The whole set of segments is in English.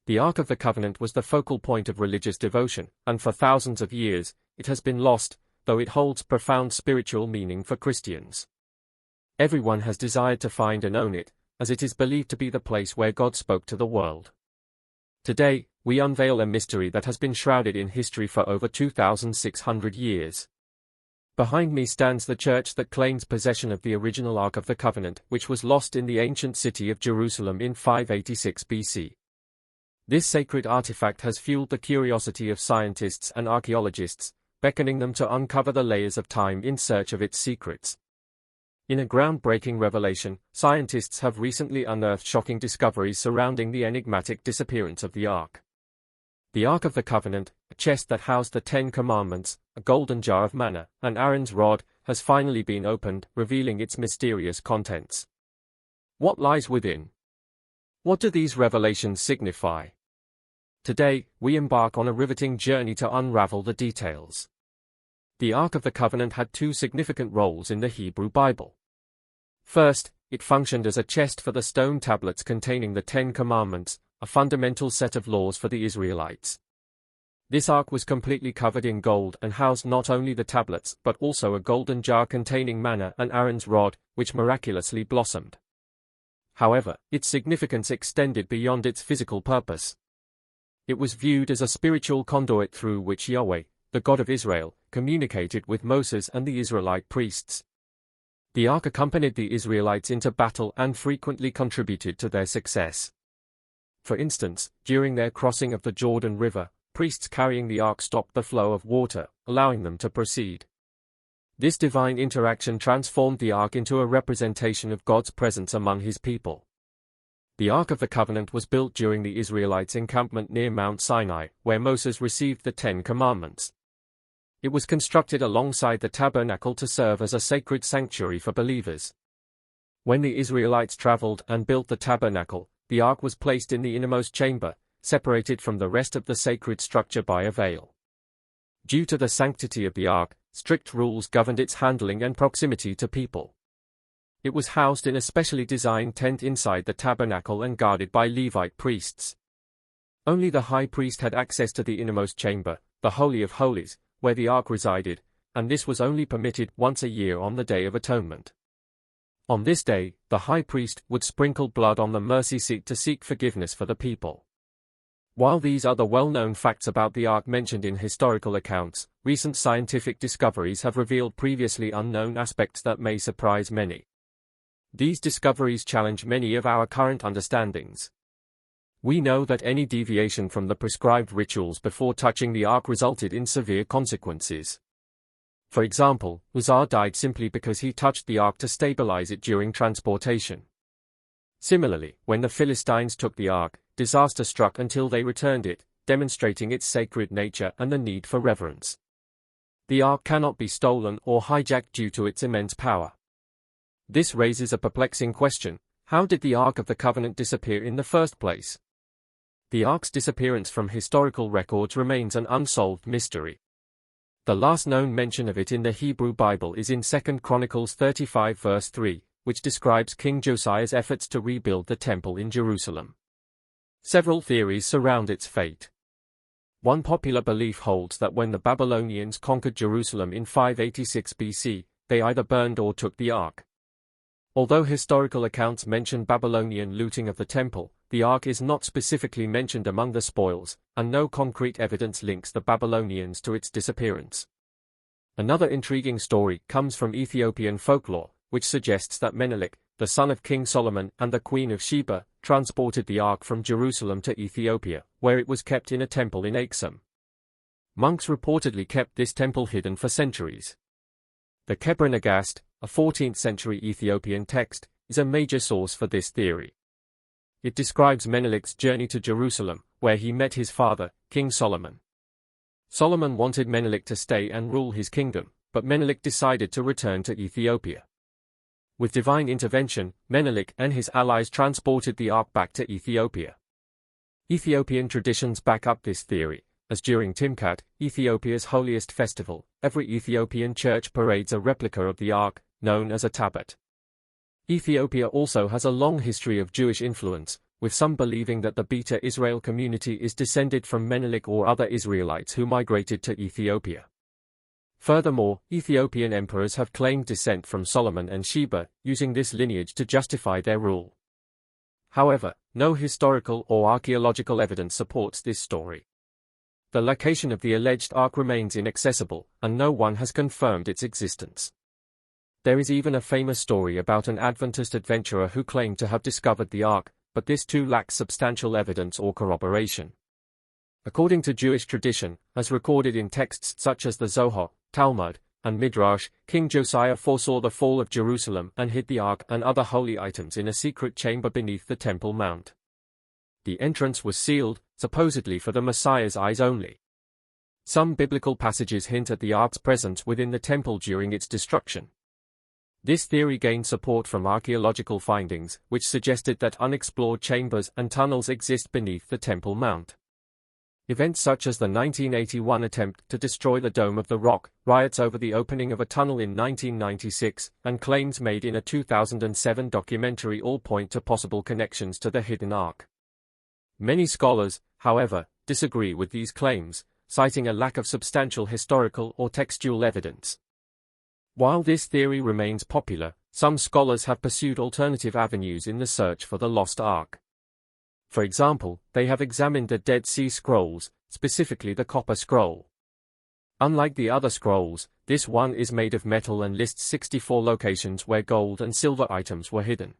The Ark of the Covenant was the focal point of religious devotion, and for thousands of years, it has been lost, though it holds profound spiritual meaning for Christians. Everyone has desired to find and own it, as it is believed to be the place where God spoke to the world. Today, we unveil a mystery that has been shrouded in history for over 2,600 years. Behind me stands the church that claims possession of the original Ark of the Covenant, which was lost in the ancient city of Jerusalem in 586 BC. This sacred artifact has fueled the curiosity of scientists and archaeologists, beckoning them to uncover the layers of time in search of its secrets. In a groundbreaking revelation, scientists have recently unearthed shocking discoveries surrounding the enigmatic disappearance of the Ark. The Ark of the Covenant, a chest that housed the Ten Commandments, a golden jar of manna, and Aaron's rod, has finally been opened, revealing its mysterious contents. What lies within? What do these revelations signify? Today, we embark on a riveting journey to unravel the details. The Ark of the Covenant had two significant roles in the Hebrew Bible. First, it functioned as a chest for the stone tablets containing the Ten Commandments, a fundamental set of laws for the Israelites. This ark was completely covered in gold and housed not only the tablets but also a golden jar containing manna and Aaron's rod, which miraculously blossomed. However, its significance extended beyond its physical purpose. It was viewed as a spiritual conduit through which Yahweh, the God of Israel, communicated with Moses and the Israelite priests. The ark accompanied the Israelites into battle and frequently contributed to their success. For instance, during their crossing of the Jordan River, priests carrying the ark stopped the flow of water, allowing them to proceed. This divine interaction transformed the ark into a representation of God's presence among his people. The Ark of the Covenant was built during the Israelites' encampment near Mount Sinai, where Moses received the Ten Commandments. It was constructed alongside the tabernacle to serve as a sacred sanctuary for believers. When the Israelites traveled and built the tabernacle, the ark was placed in the innermost chamber, separated from the rest of the sacred structure by a veil. Due to the sanctity of the ark, strict rules governed its handling and proximity to people. It was housed in a specially designed tent inside the tabernacle and guarded by Levite priests. Only the high priest had access to the innermost chamber, the Holy of Holies, where the ark resided, and this was only permitted once a year on the Day of Atonement. On this day, the high priest would sprinkle blood on the mercy seat to seek forgiveness for the people. While these are the well-known facts about the ark mentioned in historical accounts, recent scientific discoveries have revealed previously unknown aspects that may surprise many. These discoveries challenge many of our current understandings. We know that any deviation from the prescribed rituals before touching the ark resulted in severe consequences. For example, Uzzah died simply because he touched the ark to stabilize it during transportation. Similarly, when the Philistines took the ark, disaster struck until they returned it, demonstrating its sacred nature and the need for reverence. The ark cannot be stolen or hijacked due to its immense power. This raises a perplexing question: how did the Ark of the Covenant disappear in the first place? The ark's disappearance from historical records remains an unsolved mystery. The last known mention of it in the Hebrew Bible is in 2 Chronicles 35 verse 3, which describes King Josiah's efforts to rebuild the temple in Jerusalem. Several theories surround its fate. One popular belief holds that when the Babylonians conquered Jerusalem in 586 BC, they either burned or took the ark. Although historical accounts mention Babylonian looting of the temple, the ark is not specifically mentioned among the spoils, and no concrete evidence links the Babylonians to its disappearance. Another intriguing story comes from Ethiopian folklore, which suggests that Menelik, the son of King Solomon and the Queen of Sheba, transported the ark from Jerusalem to Ethiopia, where it was kept in a temple in Aksum. Monks reportedly kept this temple hidden for centuries. The Kebra Nagast, a 14th-century Ethiopian text, is a major source for this theory. It describes Menelik's journey to Jerusalem, where he met his father, King Solomon. Solomon wanted Menelik to stay and rule his kingdom, but Menelik decided to return to Ethiopia. With divine intervention, Menelik and his allies transported the ark back to Ethiopia. Ethiopian traditions back up this theory, as during Timkat, Ethiopia's holiest festival, every Ethiopian church parades a replica of the ark, known as a tablet. Ethiopia also has a long history of Jewish influence, with some believing that the Beta Israel community is descended from Menelik or other Israelites who migrated to Ethiopia. Furthermore, Ethiopian emperors have claimed descent from Solomon and Sheba, using this lineage to justify their rule. However, no historical or archaeological evidence supports this story. The location of the alleged ark remains inaccessible, and no one has confirmed its existence. There is even a famous story about an Adventist adventurer who claimed to have discovered the ark, but this too lacks substantial evidence or corroboration. According to Jewish tradition, as recorded in texts such as the Zohar, Talmud, and Midrash, King Josiah foresaw the fall of Jerusalem and hid the ark and other holy items in a secret chamber beneath the Temple Mount. The entrance was sealed, supposedly for the Messiah's eyes only. Some biblical passages hint at the ark's presence within the temple during its destruction. This theory gained support from archaeological findings, which suggested that unexplored chambers and tunnels exist beneath the Temple Mount. Events such as the 1981 attempt to destroy the Dome of the Rock, riots over the opening of a tunnel in 1996, and claims made in a 2007 documentary all point to possible connections to the hidden ark. Many scholars, however, disagree with these claims, citing a lack of substantial historical or textual evidence. While this theory remains popular, some scholars have pursued alternative avenues in the search for the lost ark. For example, they have examined the Dead Sea Scrolls, specifically the Copper Scroll. Unlike the other scrolls, this one is made of metal and lists 64 locations where gold and silver items were hidden.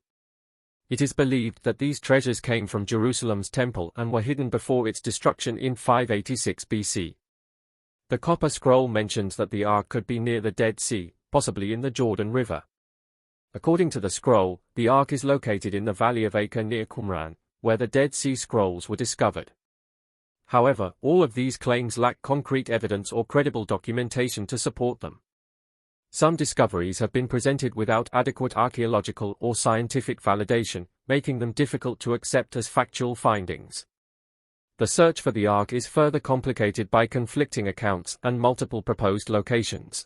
It is believed that these treasures came from Jerusalem's temple and were hidden before its destruction in 586 BC. The Copper Scroll mentions that the ark could be near the Dead Sea, possibly in the Jordan River. According to the scroll, the ark is located in the valley of Acre near Qumran, where the Dead Sea Scrolls were discovered. However, all of these claims lack concrete evidence or credible documentation to support them. Some discoveries have been presented without adequate archaeological or scientific validation, making them difficult to accept as factual findings. The search for the ark is further complicated by conflicting accounts and multiple proposed locations.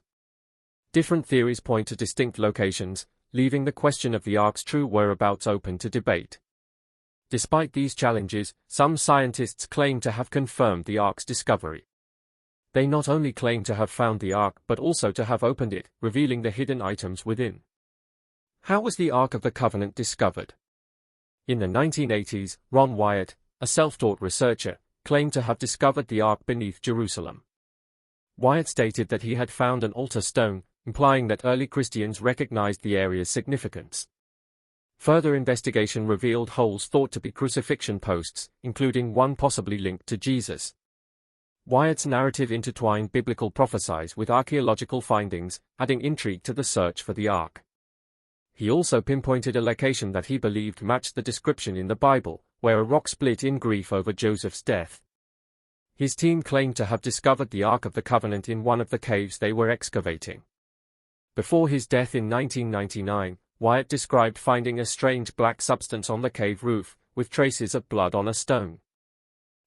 Different theories point to distinct locations, leaving the question of the ark's true whereabouts open to debate. Despite these challenges, some scientists claim to have confirmed the ark's discovery. They not only claim to have found the ark but also to have opened it, revealing the hidden items within. How was the Ark of the Covenant discovered? In the 1980s, Ron Wyatt, a self-taught researcher, claimed to have discovered the ark beneath Jerusalem. Wyatt stated that he had found an altar stone, implying that early Christians recognized the area's significance. Further investigation revealed holes thought to be crucifixion posts, including one possibly linked to Jesus. Wyatt's narrative intertwined biblical prophecies with archaeological findings, adding intrigue to the search for the ark. He also pinpointed a location that he believed matched the description in the Bible, where a rock split in grief over Joseph's death. His team claimed to have discovered the Ark of the Covenant in one of the caves they were excavating. Before his death in 1999, Wyatt described finding a strange black substance on the cave roof, with traces of blood on a stone.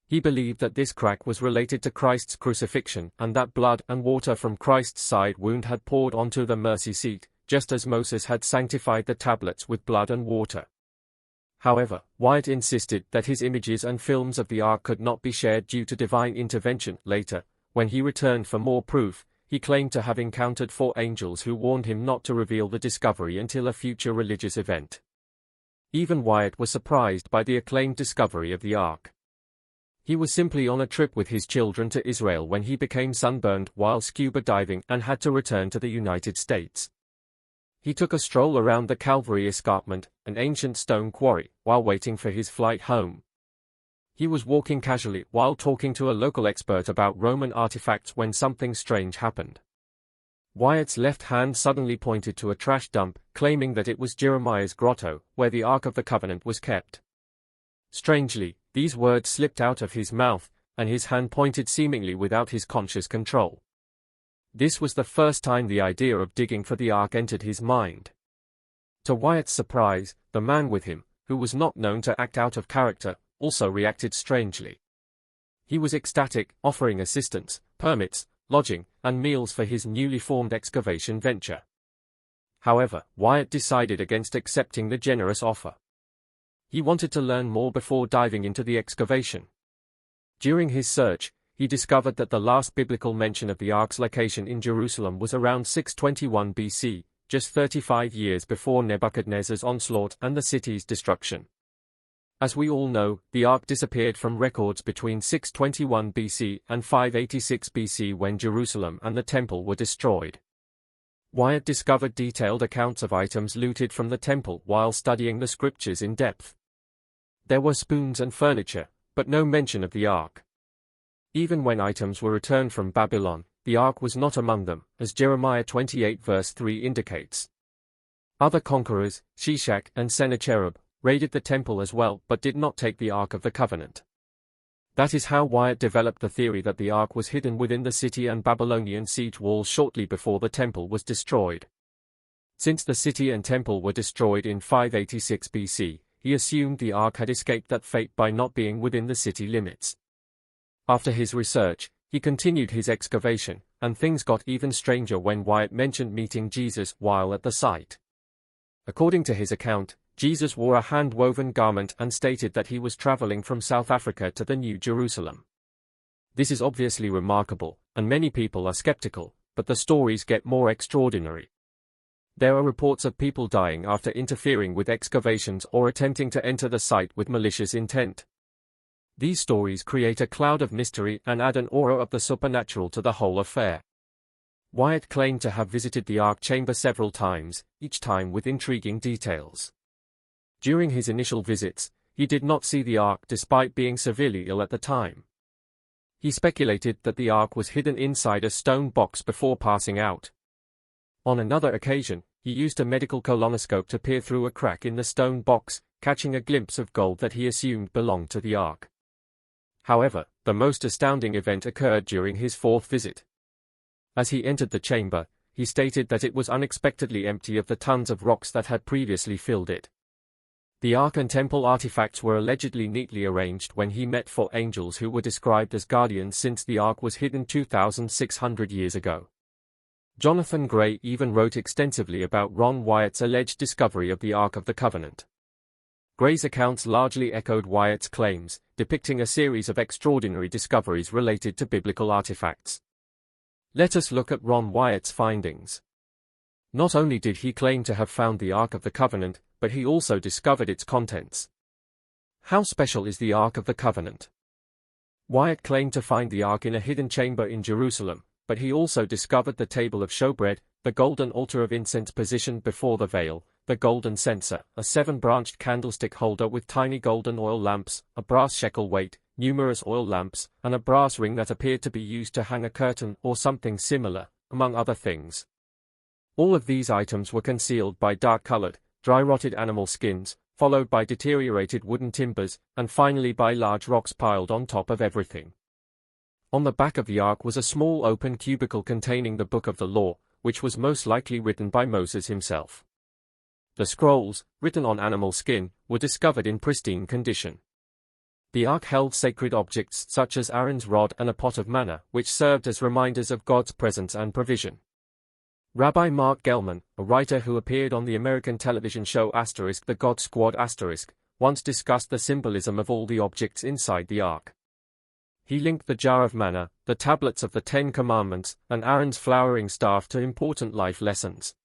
He believed that this crack was related to Christ's crucifixion and that blood and water from Christ's side wound had poured onto the mercy seat, just as Moses had sanctified the tablets with blood and water. However, Wyatt insisted that his images and films of the ark could not be shared due to divine intervention. Later, when he returned for more proof, he claimed to have encountered 4 angels who warned him not to reveal the discovery until a future religious event. Even Wyatt was surprised by the acclaimed discovery of the ark. He was simply on a trip with his children to Israel when he became sunburned while scuba diving and had to return to the United States. He took a stroll around the Calvary Escarpment, an ancient stone quarry, while waiting for his flight home. He was walking casually while talking to a local expert about Roman artifacts when something strange happened. Wyatt's left hand suddenly pointed to a trash dump, claiming that it was Jeremiah's grotto, where the Ark of the Covenant was kept. Strangely, these words slipped out of his mouth, and his hand pointed seemingly without his conscious control. This was the first time the idea of digging for the ark entered his mind. To Wyatt's surprise, the man with him, who was not known to act out of character, also reacted strangely. He was ecstatic, offering assistance, permits, lodging, and meals for his newly formed excavation venture. However, Wyatt decided against accepting the generous offer. He wanted to learn more before diving into the excavation. During his search, he discovered that the last biblical mention of the ark's location in Jerusalem was around 621 BC, just 35 years before Nebuchadnezzar's onslaught and the city's destruction. As we all know, the ark disappeared from records between 621 BC and 586 BC when Jerusalem and the temple were destroyed. Wyatt discovered detailed accounts of items looted from the temple while studying the scriptures in depth. There were spoons and furniture, but no mention of the ark. Even when items were returned from Babylon, the ark was not among them, as Jeremiah 28 verse 3 indicates. Other conquerors, Shishak and Sennacherib, raided the temple as well but did not take the Ark of the Covenant. That is how Wyatt developed the theory that the Ark was hidden within the city and Babylonian siege walls shortly before the temple was destroyed. Since the city and temple were destroyed in 586 BC, he assumed the Ark had escaped that fate by not being within the city limits. After his research, he continued his excavation, and things got even stranger when Wyatt mentioned meeting Jesus while at the site. According to his account, Jesus wore a hand-woven garment and stated that he was traveling from South Africa to the New Jerusalem. This is obviously remarkable, and many people are skeptical, but the stories get more extraordinary. There are reports of people dying after interfering with excavations or attempting to enter the site with malicious intent. These stories create a cloud of mystery and add an aura of the supernatural to the whole affair. Wyatt claimed to have visited the Ark chamber several times, each time with intriguing details. During his initial visits, he did not see the Ark despite being severely ill at the time. He speculated that the Ark was hidden inside a stone box before passing out. On another occasion, he used a medical colonoscope to peer through a crack in the stone box, catching a glimpse of gold that he assumed belonged to the Ark. However, the most astounding event occurred during his fourth visit. As he entered the chamber, he stated that it was unexpectedly empty of the tons of rocks that had previously filled it. The Ark and temple artifacts were allegedly neatly arranged when he met four angels who were described as guardians since the Ark was hidden 2,600 years ago. Jonathan Gray even wrote extensively about Ron Wyatt's alleged discovery of the Ark of the Covenant. Gray's accounts largely echoed Wyatt's claims, depicting a series of extraordinary discoveries related to biblical artifacts. Let us look at Ron Wyatt's findings. Not only did he claim to have found the Ark of the Covenant, but he also discovered its contents. How special is the Ark of the Covenant? Wyatt claimed to find the Ark in a hidden chamber in Jerusalem, but he also discovered the table of showbread, the golden altar of incense positioned before the veil, the golden censer, a 7-branched candlestick holder with tiny golden oil lamps, a brass shekel weight, numerous oil lamps, and a brass ring that appeared to be used to hang a curtain or something similar, among other things. All of these items were concealed by dark-colored, dry-rotted animal skins, followed by deteriorated wooden timbers, and finally by large rocks piled on top of everything. On the back of the Ark was a small open cubicle containing the Book of the Law, which was most likely written by Moses himself. The scrolls, written on animal skin, were discovered in pristine condition. The Ark held sacred objects such as Aaron's rod and a pot of manna, which served as reminders of God's presence and provision. Rabbi Mark Gelman, a writer who appeared on the American television show *The God Squad*, once discussed the symbolism of all the objects inside the Ark. He linked the jar of manna, the tablets of the Ten Commandments, and Aaron's flowering staff to important life lessons.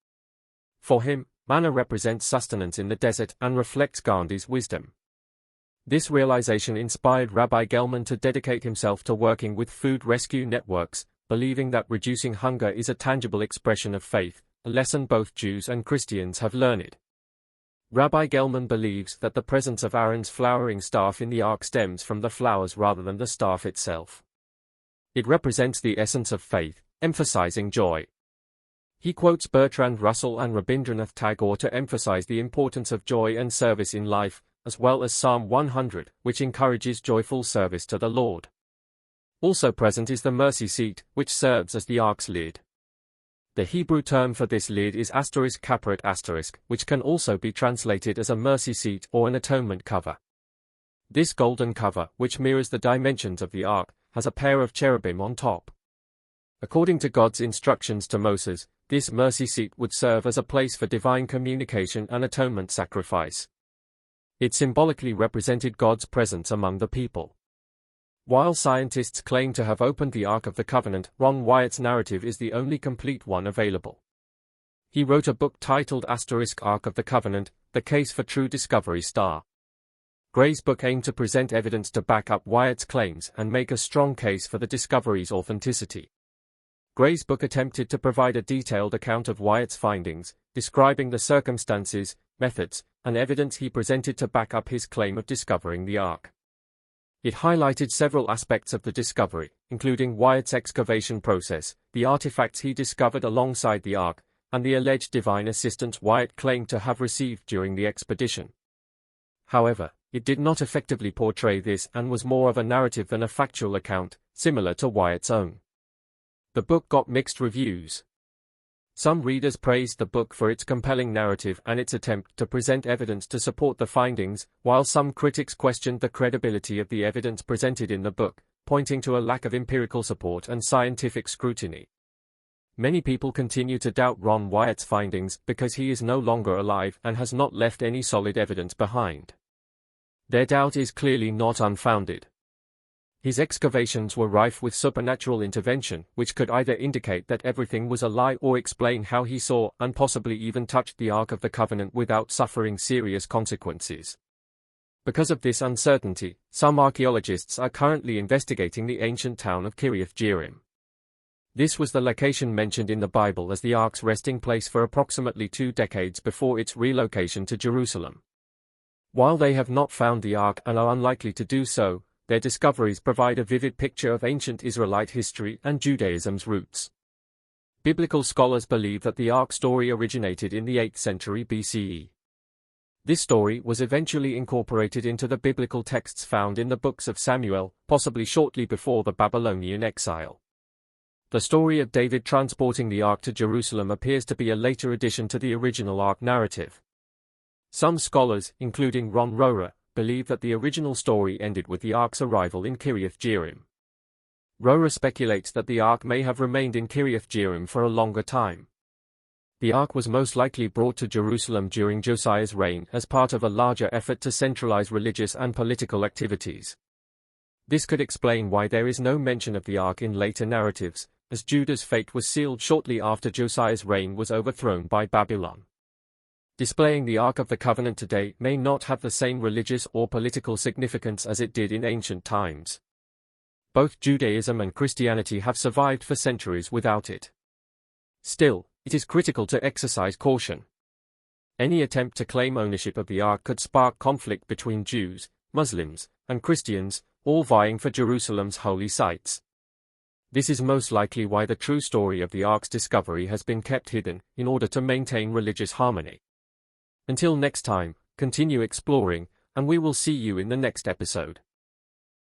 For him, manna represents sustenance in the desert and reflects Gandhi's wisdom. This realization inspired Rabbi Gelman to dedicate himself to working with food rescue networks, believing that reducing hunger is a tangible expression of faith, a lesson both Jews and Christians have learned. Rabbi Gelman believes that the presence of Aaron's flowering staff in the Ark stems from the flowers rather than the staff itself. It represents the essence of faith, emphasizing joy. He quotes Bertrand Russell and Rabindranath Tagore to emphasize the importance of joy and service in life, as well as Psalm 100, which encourages joyful service to the Lord. Also present is the mercy seat, which serves as the Ark's lid. The Hebrew term for this lid is **, which can also be translated as a mercy seat or an atonement cover. This golden cover, which mirrors the dimensions of the Ark, has a pair of cherubim on top. According to God's instructions to Moses, this mercy seat would serve as a place for divine communication and atonement sacrifice. It symbolically represented God's presence among the people. While scientists claim to have opened the Ark of the Covenant, Ron Wyatt's narrative is the only complete one available. He wrote a book titled Ark of the Covenant, The Case for True Discovery. Gray's book aimed to present evidence to back up Wyatt's claims and make a strong case for the discovery's authenticity. Gray's book attempted to provide a detailed account of Wyatt's findings, describing the circumstances, methods, and evidence he presented to back up his claim of discovering the Ark. It highlighted several aspects of the discovery, including Wyatt's excavation process, the artifacts he discovered alongside the Ark, and the alleged divine assistance Wyatt claimed to have received during the expedition. However, it did not effectively portray this and was more of a narrative than a factual account, similar to Wyatt's own. The book got mixed reviews. Some readers praised the book for its compelling narrative and its attempt to present evidence to support the findings, while some critics questioned the credibility of the evidence presented in the book, pointing to a lack of empirical support and scientific scrutiny. Many people continue to doubt Ron Wyatt's findings because he is no longer alive and has not left any solid evidence behind. Their doubt is clearly not unfounded. His excavations were rife with supernatural intervention, which could either indicate that everything was a lie or explain how he saw and possibly even touched the Ark of the Covenant without suffering serious consequences. Because of this uncertainty, some archaeologists are currently investigating the ancient town of Kiriath Jearim. This was the location mentioned in the Bible as the Ark's resting place for approximately 2 decades before its relocation to Jerusalem. While they have not found the Ark and are unlikely to do so, their discoveries provide a vivid picture of ancient Israelite history and Judaism's roots. Biblical scholars believe that the Ark story originated in the 8th century BCE. This story was eventually incorporated into the biblical texts found in the books of Samuel, possibly shortly before the Babylonian exile. The story of David transporting the Ark to Jerusalem appears to be a later addition to the original Ark narrative. Some scholars, including Ron Rohrer, believe that the original story ended with the Ark's arrival in Kiriath Jearim. Rohrer speculates that the Ark may have remained in Kiriath Jearim for a longer time. The Ark was most likely brought to Jerusalem during Josiah's reign as part of a larger effort to centralize religious and political activities. This could explain why there is no mention of the Ark in later narratives, as Judah's fate was sealed shortly after Josiah's reign was overthrown by Babylon. Displaying the Ark of the Covenant today may not have the same religious or political significance as it did in ancient times. Both Judaism and Christianity have survived for centuries without it. Still, it is critical to exercise caution. Any attempt to claim ownership of the Ark could spark conflict between Jews, Muslims, and Christians, all vying for Jerusalem's holy sites. This is most likely why the true story of the Ark's discovery has been kept hidden, in order to maintain religious harmony. Until next time, continue exploring, and we will see you in the next episode.